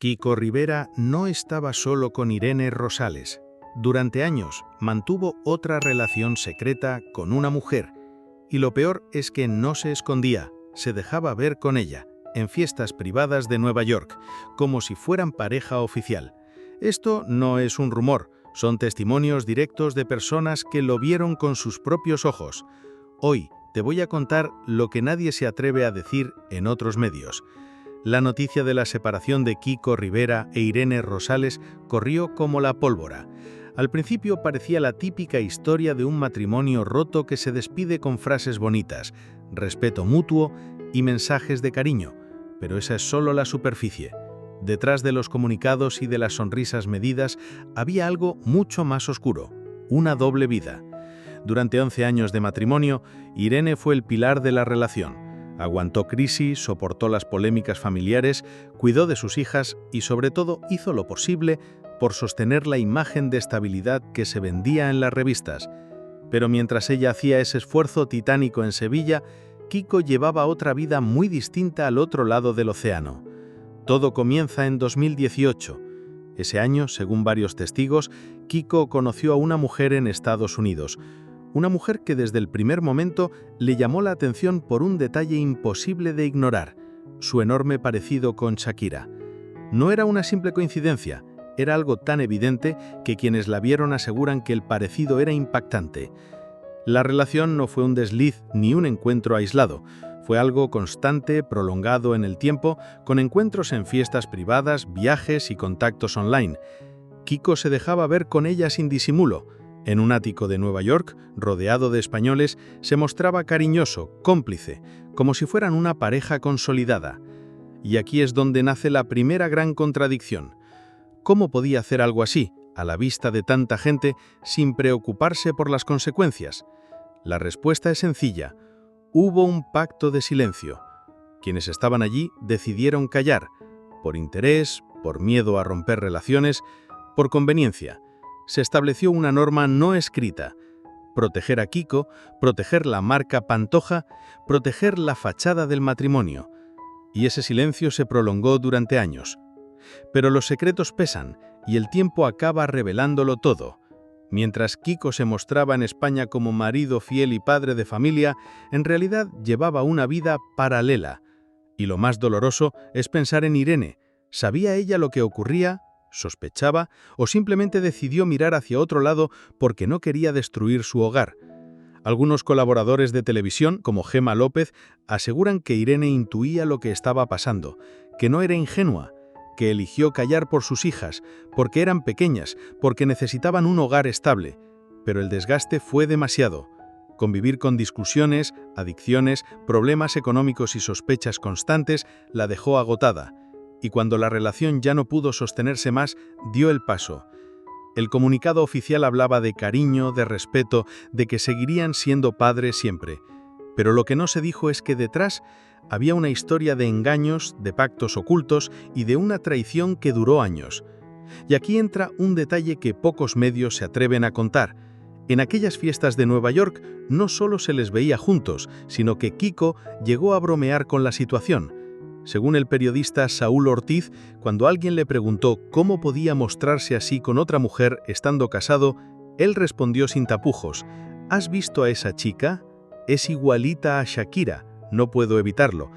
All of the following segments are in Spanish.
Kiko Rivera no estaba solo con Irene Rosales. Durante años mantuvo otra relación secreta con una mujer. Y lo peor es que no se escondía, se dejaba ver con ella, en fiestas privadas de Nueva York, como si fueran pareja oficial. Esto no es un rumor, son testimonios directos de personas que lo vieron con sus propios ojos. Hoy te voy a contar lo que nadie se atreve a decir en otros medios. La noticia de la separación de Kiko Rivera e Irene Rosales corrió como la pólvora. Al principio parecía la típica historia de un matrimonio roto que se despide con frases bonitas, respeto mutuo y mensajes de cariño, pero esa es solo la superficie. Detrás de los comunicados y de las sonrisas medidas había algo mucho más oscuro, una doble vida. Durante 11 años de matrimonio, Irene fue el pilar de la relación. Aguantó crisis, soportó las polémicas familiares, cuidó de sus hijas y sobre todo hizo lo posible por sostener la imagen de estabilidad que se vendía en las revistas. Pero mientras ella hacía ese esfuerzo titánico en Sevilla, Kiko llevaba otra vida muy distinta al otro lado del océano. Todo comienza en 2018. Ese año, según varios testigos, Kiko conoció a una mujer en Estados Unidos. Una mujer que desde el primer momento le llamó la atención por un detalle imposible de ignorar, su enorme parecido con Shakira. No era una simple coincidencia, era algo tan evidente que quienes la vieron aseguran que el parecido era impactante. La relación no fue un desliz ni un encuentro aislado, fue algo constante, prolongado en el tiempo, con encuentros en fiestas privadas, viajes y contactos online. Kiko se dejaba ver con ella sin disimulo. En un ático de Nueva York, rodeado de españoles, se mostraba cariñoso, cómplice, como si fueran una pareja consolidada. Y aquí es donde nace la primera gran contradicción. ¿Cómo podía hacer algo así, a la vista de tanta gente, sin preocuparse por las consecuencias? La respuesta es sencilla. Hubo un pacto de silencio. Quienes estaban allí decidieron callar, por interés, por miedo a romper relaciones, por conveniencia. Se estableció una norma no escrita: proteger a Kiko, proteger la marca Pantoja, proteger la fachada del matrimonio. Y ese silencio se prolongó durante años. Pero los secretos pesan y el tiempo acaba revelándolo todo. Mientras Kiko se mostraba en España como marido fiel y padre de familia, en realidad llevaba una vida paralela. Y lo más doloroso es pensar en Irene. ¿Sabía ella lo que ocurría? ¿Sospechaba o simplemente decidió mirar hacia otro lado porque no quería destruir su hogar? Algunos colaboradores de televisión, como Gemma López, aseguran que Irene intuía lo que estaba pasando, que no era ingenua, que eligió callar por sus hijas, porque eran pequeñas, porque necesitaban un hogar estable. Pero el desgaste fue demasiado. Convivir con discusiones, adicciones, problemas económicos y sospechas constantes la dejó agotada. Y cuando la relación ya no pudo sostenerse más, dio el paso. El comunicado oficial hablaba de cariño, de respeto, de que seguirían siendo padres siempre. Pero lo que no se dijo es que detrás había una historia de engaños, de pactos ocultos y de una traición que duró años. Y aquí entra un detalle que pocos medios se atreven a contar. En aquellas fiestas de Nueva York no solo se les veía juntos, sino que Kiko llegó a bromear con la situación. Según el periodista Saúl Ortiz, cuando alguien le preguntó cómo podía mostrarse así con otra mujer estando casado, él respondió sin tapujos: ¿has visto a esa chica? Es igualita a Shakira, no puedo evitarlo.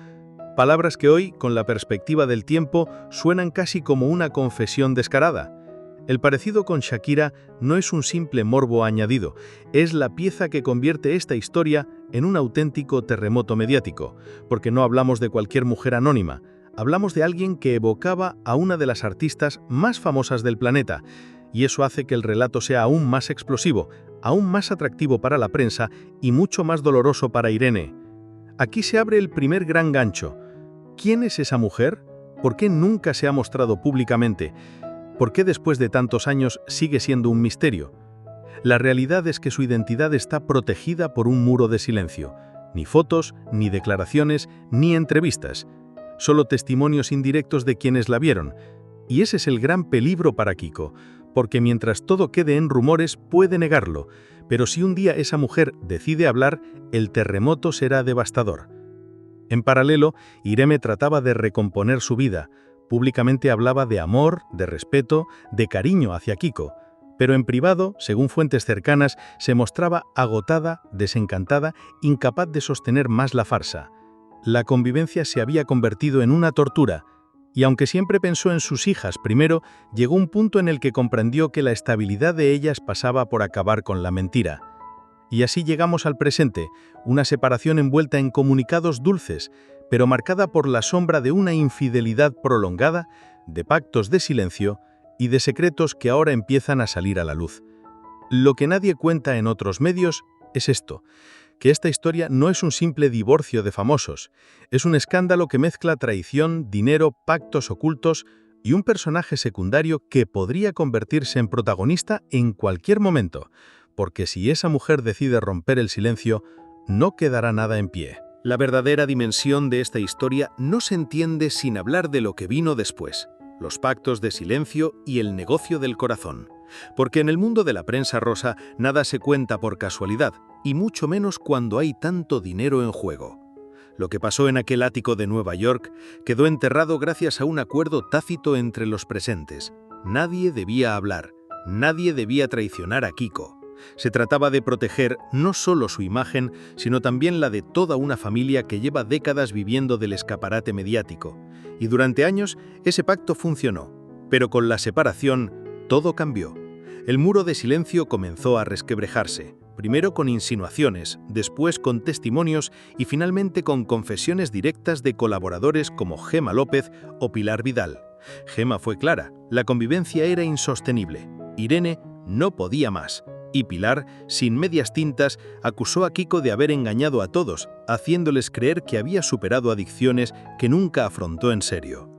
Palabras que hoy, con la perspectiva del tiempo, suenan casi como una confesión descarada. El parecido con Shakira no es un simple morbo añadido, es la pieza que convierte esta historia en un auténtico terremoto mediático, porque no hablamos de cualquier mujer anónima, hablamos de alguien que evocaba a una de las artistas más famosas del planeta, y eso hace que el relato sea aún más explosivo, aún más atractivo para la prensa y mucho más doloroso para Irene. Aquí se abre el primer gran gancho. ¿Quién es esa mujer? ¿Por qué nunca se ha mostrado públicamente? ¿Por qué después de tantos años sigue siendo un misterio? La realidad es que su identidad está protegida por un muro de silencio. Ni fotos, ni declaraciones, ni entrevistas. Solo testimonios indirectos de quienes la vieron. Y ese es el gran peligro para Kiko, porque mientras todo quede en rumores puede negarlo, pero si un día esa mujer decide hablar, el terremoto será devastador. En paralelo, Irene trataba de recomponer su vida. Públicamente hablaba de amor, de respeto, de cariño hacia Kiko, pero en privado, según fuentes cercanas, se mostraba agotada, desencantada, incapaz de sostener más la farsa. La convivencia se había convertido en una tortura, y aunque siempre pensó en sus hijas primero, llegó un punto en el que comprendió que la estabilidad de ellas pasaba por acabar con la mentira. Y así llegamos al presente, una separación envuelta en comunicados dulces, pero marcada por la sombra de una infidelidad prolongada, de pactos de silencio y de secretos que ahora empiezan a salir a la luz. Lo que nadie cuenta en otros medios es esto, que esta historia no es un simple divorcio de famosos, es un escándalo que mezcla traición, dinero, pactos ocultos y un personaje secundario que podría convertirse en protagonista en cualquier momento, porque si esa mujer decide romper el silencio, no quedará nada en pie. La verdadera dimensión de esta historia no se entiende sin hablar de lo que vino después, los pactos de silencio y el negocio del corazón. Porque en el mundo de la prensa rosa nada se cuenta por casualidad, y mucho menos cuando hay tanto dinero en juego. Lo que pasó en aquel ático de Nueva York quedó enterrado gracias a un acuerdo tácito entre los presentes. Nadie debía hablar, nadie debía traicionar a Kiko. Se trataba de proteger no solo su imagen, sino también la de toda una familia que lleva décadas viviendo del escaparate mediático. Y durante años ese pacto funcionó, pero con la separación todo cambió. El muro de silencio comenzó a resquebrajarse, primero con insinuaciones, después con testimonios y finalmente con confesiones directas de colaboradores como Gemma López o Pilar Vidal. Gemma fue clara, la convivencia era insostenible. Irene no podía más. Y Pilar, sin medias tintas, acusó a Kiko de haber engañado a todos, haciéndoles creer que había superado adicciones que nunca afrontó en serio.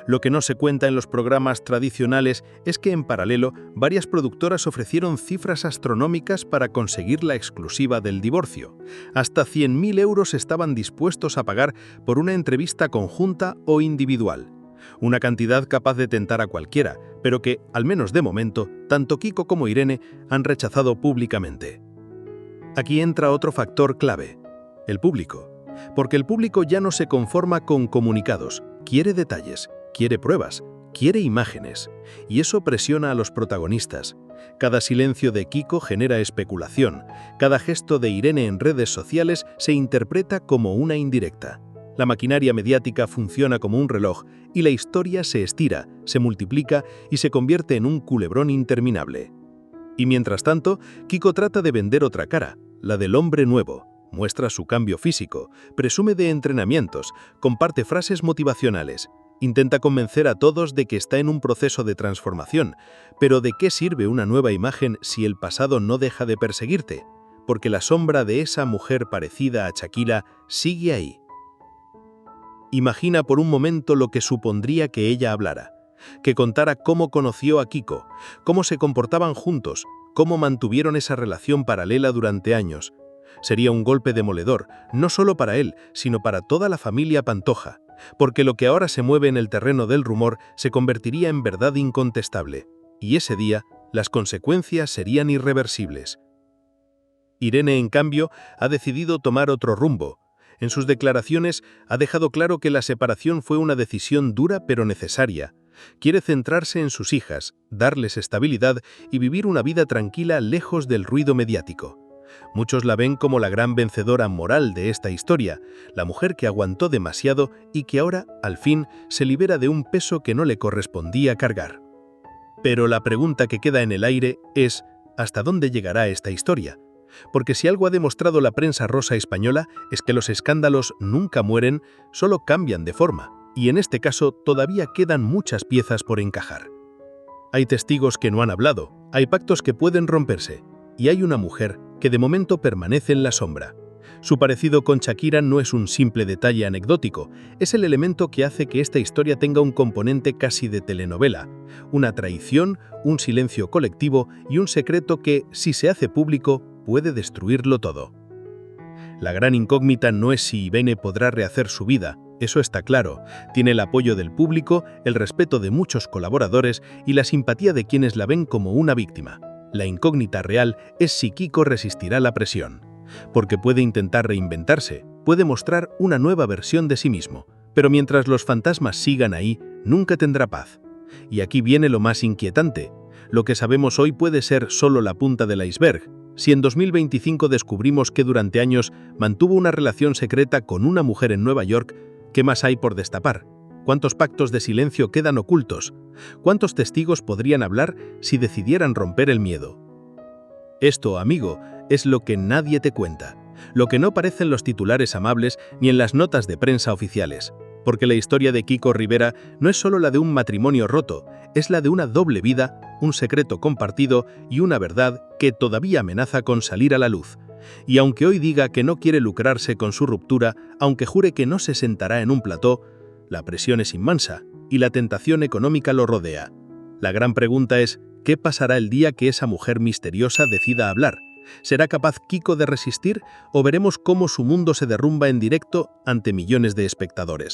Lo que no se cuenta en los programas tradicionales es que en paralelo varias productoras ofrecieron cifras astronómicas para conseguir la exclusiva del divorcio. Hasta 100.000 euros estaban dispuestos a pagar por una entrevista conjunta o individual. Una cantidad capaz de tentar a cualquiera, pero que, al menos de momento, tanto Kiko como Irene han rechazado públicamente. Aquí entra otro factor clave, el público. Porque el público ya no se conforma con comunicados, quiere detalles, quiere pruebas, quiere imágenes. Y eso presiona a los protagonistas. Cada silencio de Kiko genera especulación, cada gesto de Irene en redes sociales se interpreta como una indirecta. La maquinaria mediática funciona como un reloj y la historia se estira, se multiplica y se convierte en un culebrón interminable. Y mientras tanto, Kiko trata de vender otra cara, la del hombre nuevo. Muestra su cambio físico, presume de entrenamientos, comparte frases motivacionales, intenta convencer a todos de que está en un proceso de transformación. Pero ¿de qué sirve una nueva imagen si el pasado no deja de perseguirte? Porque la sombra de esa mujer parecida a Shakira sigue ahí. Imagina por un momento lo que supondría que ella hablara, que contara cómo conoció a Kiko, cómo se comportaban juntos, cómo mantuvieron esa relación paralela durante años. Sería un golpe demoledor, no solo para él, sino para toda la familia Pantoja, porque lo que ahora se mueve en el terreno del rumor se convertiría en verdad incontestable, y ese día las consecuencias serían irreversibles. Irene, en cambio, ha decidido tomar otro rumbo. En sus declaraciones ha dejado claro que la separación fue una decisión dura pero necesaria. Quiere centrarse en sus hijas, darles estabilidad y vivir una vida tranquila lejos del ruido mediático. Muchos la ven como la gran vencedora moral de esta historia, la mujer que aguantó demasiado y que ahora, al fin, se libera de un peso que no le correspondía cargar. Pero la pregunta que queda en el aire es, ¿hasta dónde llegará esta historia? Porque si algo ha demostrado la prensa rosa española es que los escándalos nunca mueren, solo cambian de forma, y en este caso todavía quedan muchas piezas por encajar. Hay testigos que no han hablado, hay pactos que pueden romperse, y hay una mujer que de momento permanece en la sombra. Su parecido con Shakira no es un simple detalle anecdótico, es el elemento que hace que esta historia tenga un componente casi de telenovela, una traición, un silencio colectivo y un secreto que, si se hace público, puede destruirlo todo. La gran incógnita no es si Irene podrá rehacer su vida, eso está claro. Tiene el apoyo del público, el respeto de muchos colaboradores y la simpatía de quienes la ven como una víctima. La incógnita real es si Kiko resistirá la presión. Porque puede intentar reinventarse, puede mostrar una nueva versión de sí mismo, pero mientras los fantasmas sigan ahí, nunca tendrá paz. Y aquí viene lo más inquietante. Lo que sabemos hoy puede ser solo la punta del iceberg. Si en 2025 descubrimos que durante años mantuvo una relación secreta con una mujer en Nueva York, ¿qué más hay por destapar? ¿Cuántos pactos de silencio quedan ocultos? ¿Cuántos testigos podrían hablar si decidieran romper el miedo? Esto, amigo, es lo que nadie te cuenta, lo que no aparece en los titulares amables ni en las notas de prensa oficiales. Porque la historia de Kiko Rivera no es solo la de un matrimonio roto, es la de una doble vida, un secreto compartido y una verdad que todavía amenaza con salir a la luz. Y aunque hoy diga que no quiere lucrarse con su ruptura, aunque jure que no se sentará en un plató, la presión es inmensa y la tentación económica lo rodea. La gran pregunta es, ¿qué pasará el día que esa mujer misteriosa decida hablar? ¿Será capaz Kiko de resistir o veremos cómo su mundo se derrumba en directo ante millones de espectadores?